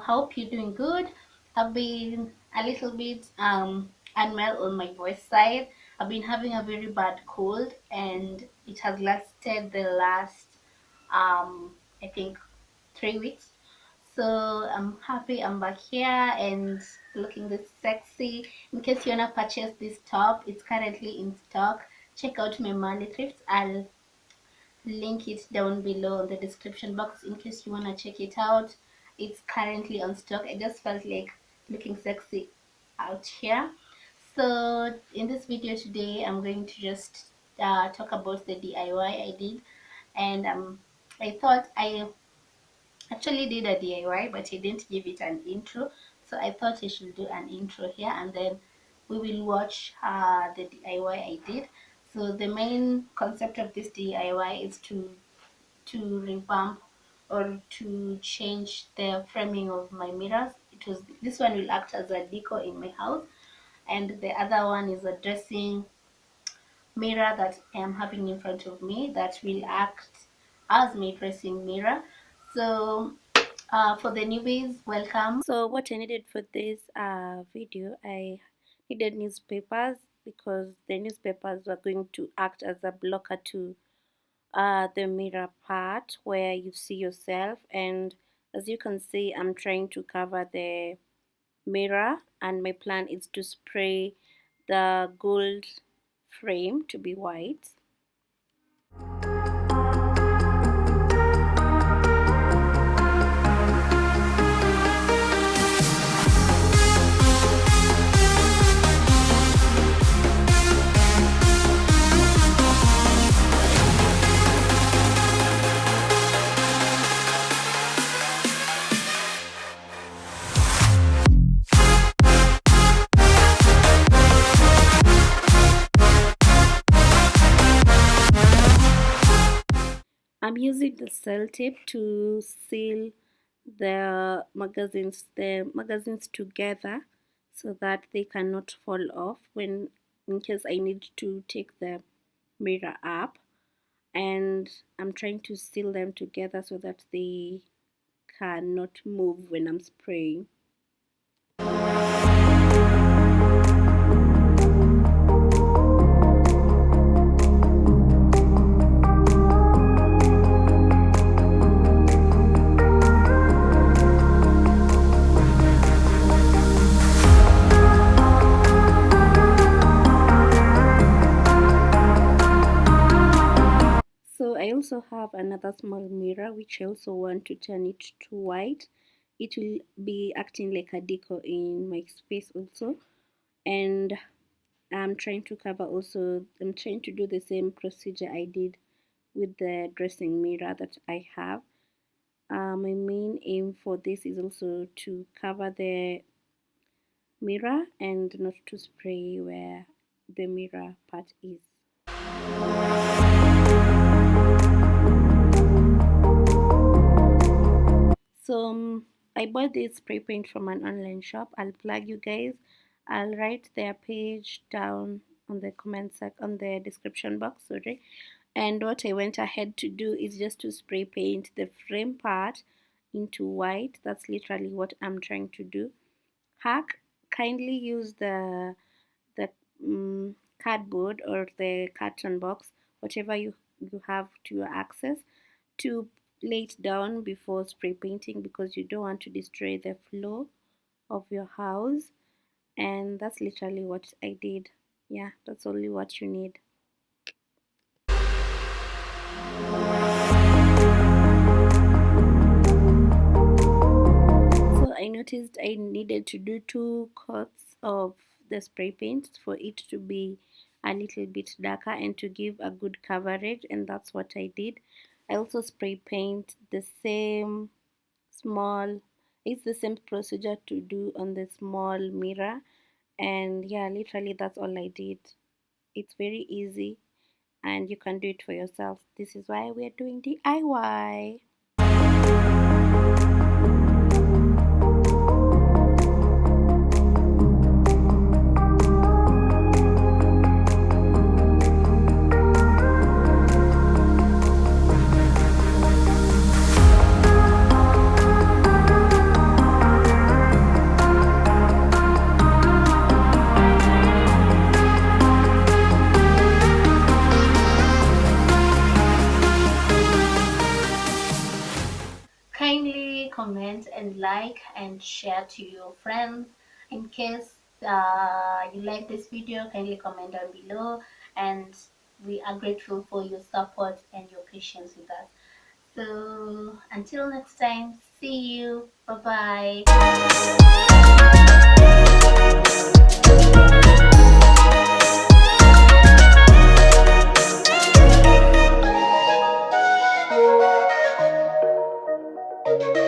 Hope you're doing good. I've been a little bit unwell on my voice side. I've been having a very bad cold, and it has lasted the last I think 3 weeks. So I'm happy I'm back here and looking this sexy. In case you wanna purchase this top, it's currently in stock. Check out my Money Thrift. I'll link it down below in the description box in case you want to check it out. It's currently on stock. I just felt like looking sexy out here. So in this video today, I'm going to just talk about the DIY I did. And I thought I actually did a DIY, but I didn't give it an intro. So I thought I should do an intro here, and then we will watch the DIY I did. So the main concept of this DIY is to revamp or to change the framing of my mirrors. This one will act as a decor in my house, and the other one is a dressing mirror that I am having in front of me that will act as my dressing mirror. So for the newbies, welcome. So what I needed for this video, I needed newspapers because the newspapers were going to act as a blocker to the mirror part where you see yourself. And as you can see, I'm trying to cover the mirror, and my plan is to spray the gold frame to be white. I'm using the CELTAPE to seal the magazines together so that they cannot fall off when in case I need to take the mirror up, and I'm trying to seal them together so that they cannot move when I'm spraying. I also have another small mirror which I also want to turn it to white. It will be acting like a decor in my space also, and I'm trying to do the same procedure I did with the dressing mirror that I have. My main aim for this is also to cover the mirror and not to spray where the mirror part is. So I bought this spray paint from an online shop. I'll plug you guys. I'll write their page down on the on the description box, sorry. And what I went ahead to do is just to spray paint the frame part into white. That's literally what I'm trying to do. Hack, kindly use the cardboard or the carton box, whatever you have to your access, to lay it down before spray painting because you don't want to destroy the flow of your house. And that's literally what I did. Yeah, that's only what you need. So I noticed I needed to do 2 coats of the spray paint for it to be a little bit darker and to give a good coverage, and that's what I did. I also spray paint the same it's the same procedure to do on the small mirror, and yeah, literally that's all I did. It's very easy and you can do it for yourself. This is why we're doing DIY. comment and like and share to your friends. In case you like this video, kindly comment down below, and we are grateful for your support and your patience with us. So until next time, see you. Bye bye.